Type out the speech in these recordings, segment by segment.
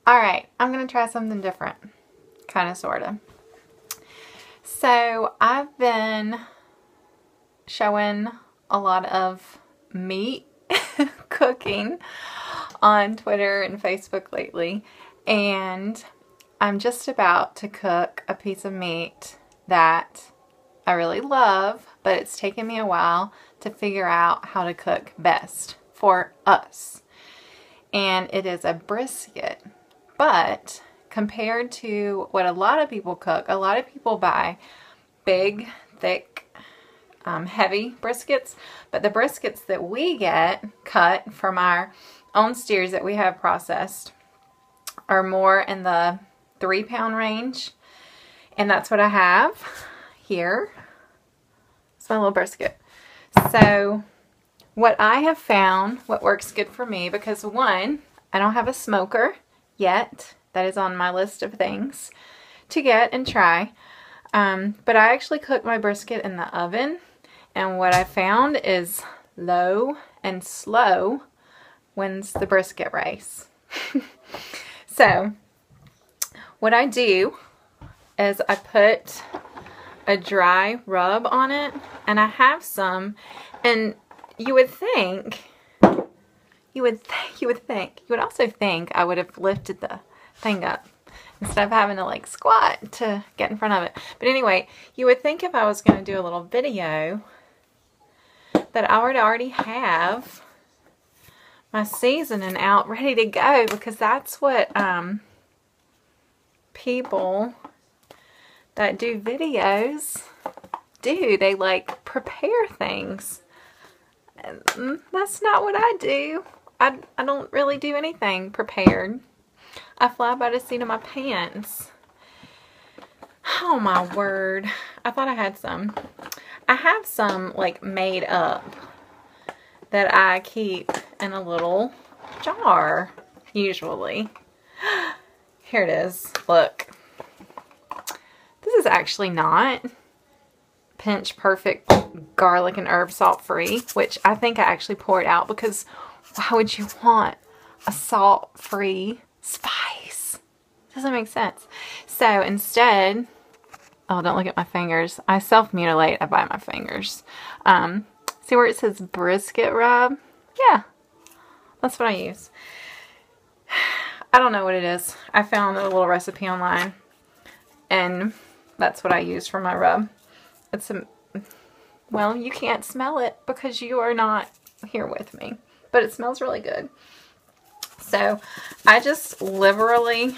Alright, I'm going to try something different. Kind of, sort of. So, I've been showing a lot of meat cooking on Twitter and Facebook lately. And I'm just about to cook a piece of meat that I really love, but it's taken me a while to figure out how to cook best for us. And it is a brisket. But compared to what a lot of people cook, a lot of people buy big, thick, heavy briskets. But the briskets that we get cut from our own steers that we have processed are more in the 3-pound range. And that's what I have here. It's my little brisket. So what I have found, what works good for me, because one, I don't have a smoker yet. That is on my list of things to get and try. But I actually cook my brisket in the oven. And what I found is low and slow wins the brisket race. So what I do is I put a dry rub on it, and I have some, and you would also think I would have lifted the thing up instead of having to like squat to get in front of it. But anyway, you would think if I was going to do a little video that I would already have my seasoning out ready to go, because that's what people that do videos do. They like prepare things. And that's not what I do. I don't really do anything prepared. I fly by the seat of my pants. Oh my word. I thought I had some. I have some like made up that I keep in a little jar usually. Here it is. Look. This is actually not Pinch Perfect garlic and herb salt free, which I think I actually poured out because why would you want a salt free spice? Doesn't make sense. So instead, oh, don't look at my fingers. I self-mutilate. I bite my fingers. See where it says brisket rub? Yeah, that's what I use. I don't know what it is. I found a little recipe online, and that's what I use for my rub. It's a, well, you can't smell it because you are not here with me, but it smells really good. So I just liberally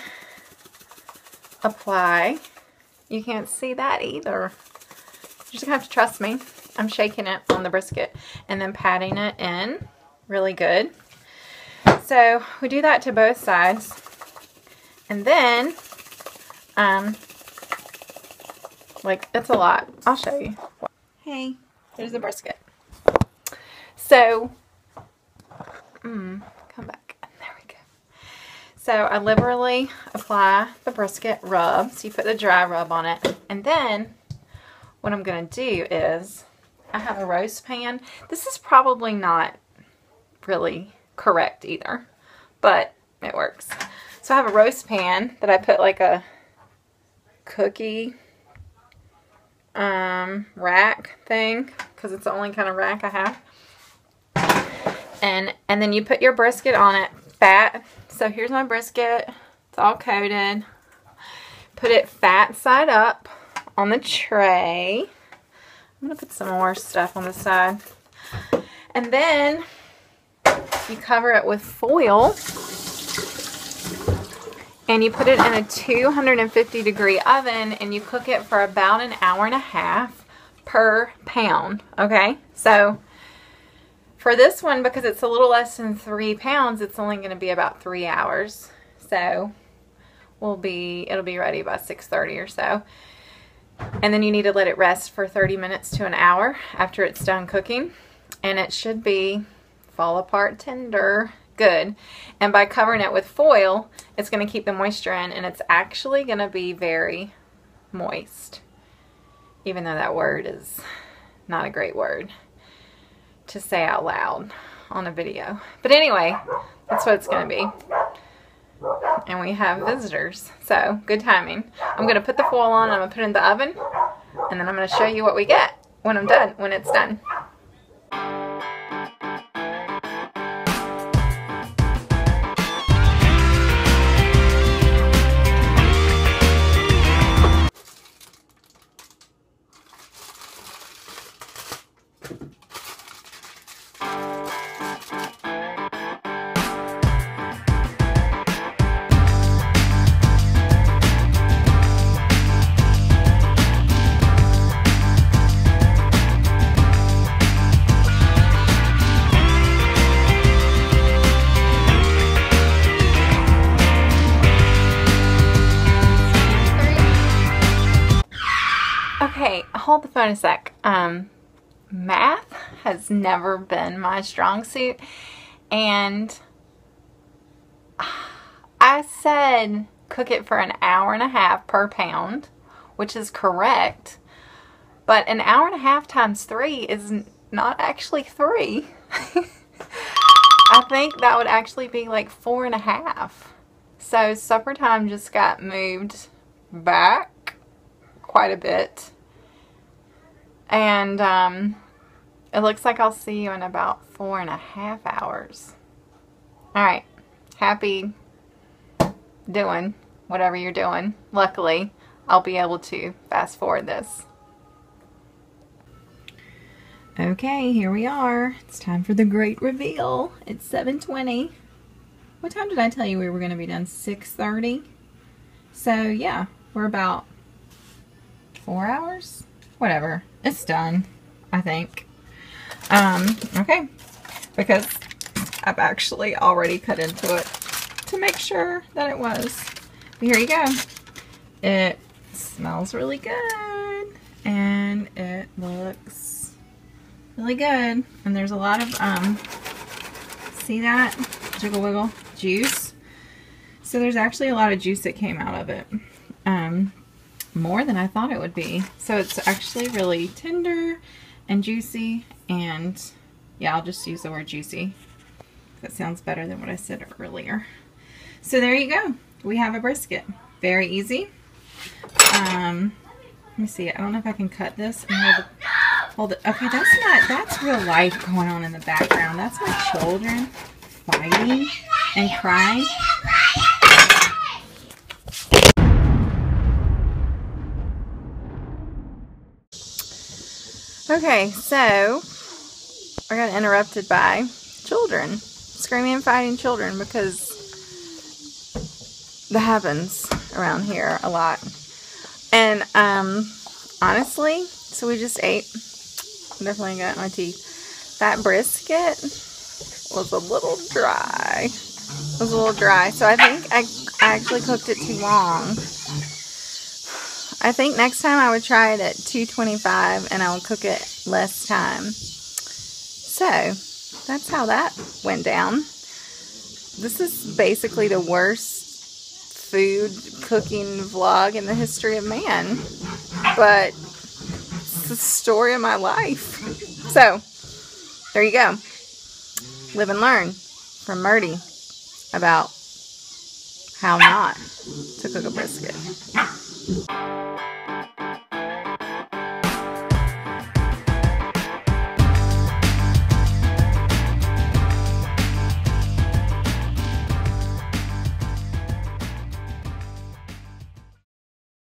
apply. You can't see that either. You're just gonna have to trust me. I'm shaking it on the brisket and then patting it in really good. So we do that to both sides. And then, like, it's a lot. I'll show you. Hey, there's the brisket. So, come back. There we go. So I liberally apply the brisket rub. So you put the dry rub on it. And then what I'm going to do is I have a roast pan. This is probably not really correct either, but it works. So I have a roast pan that I put like a cookie rack thing, because it's the only kind of rack I have. And then you put your brisket on it, fat. So here's my brisket. It's all coated. Put it fat side up on the tray. I'm going to put some more stuff on the side. And then you cover it with foil. And you put it in a 250-degree oven, and you cook it for about an hour and a half per pound. Okay? So for this one, because it's a little less than 3 pounds, it's only going to be about 3 hours. So it'll be ready by 6:30 or so. And then you need to let it rest for 30 minutes to an hour after it's done cooking. And it should be fall apart tender good. And by covering it with foil, it's going to keep the moisture in, and it's actually going to be very moist. Even though that word is not a great word to say out loud on a video. But anyway, that's what it's going to be. and we have visitors. So, good timing. I'm going to put the foil on, I'm going to put it in the oven, and then I'm going to show you what we get when it's done. Okay, hold the phone a sec. Math has never been my strong suit, and I said cook it for an hour and a half per pound, which is correct, but an hour and a half times 3 is not actually 3. I think that would actually be like 4.5. So supper time just got moved back quite a bit. And it looks like I'll see you in about 4.5 hours. Alright, happy doing whatever you're doing. Luckily, I'll be able to fast forward this. Okay, here we are. It's time for the great reveal. It's 7:20. What time did I tell you we were going to be done? 6:30? So yeah, we're about 4 hours? Whatever. It's done, I think. Okay. Because I've actually already cut into it to make sure that it was. But here you go. It smells really good. And it looks really good. And there's a lot of, see that? Jiggle wiggle juice. So there's actually a lot of juice that came out of it. More than I thought it would be. So it's actually really tender and juicy, and yeah, I'll just use the word juicy. That sounds better than what I said earlier. So there you go. We have a brisket. Very easy. Let me see. I don't know if I can cut this and hold it. Okay, that's real life going on in the background. That's my children fighting and crying. Okay, so I got interrupted by children, screaming and fighting children, because that happens around here a lot. And honestly, so we just ate. Definitely got my teeth. That brisket was a little dry. So I think I actually cooked it too long. I think next time I would try it at 225 and I would cook it less time. So that's how that went down. This is basically the worst food cooking vlog in the history of man. But it's the story of my life. So there you go. Live and learn from Murdy about how not to cook a brisket.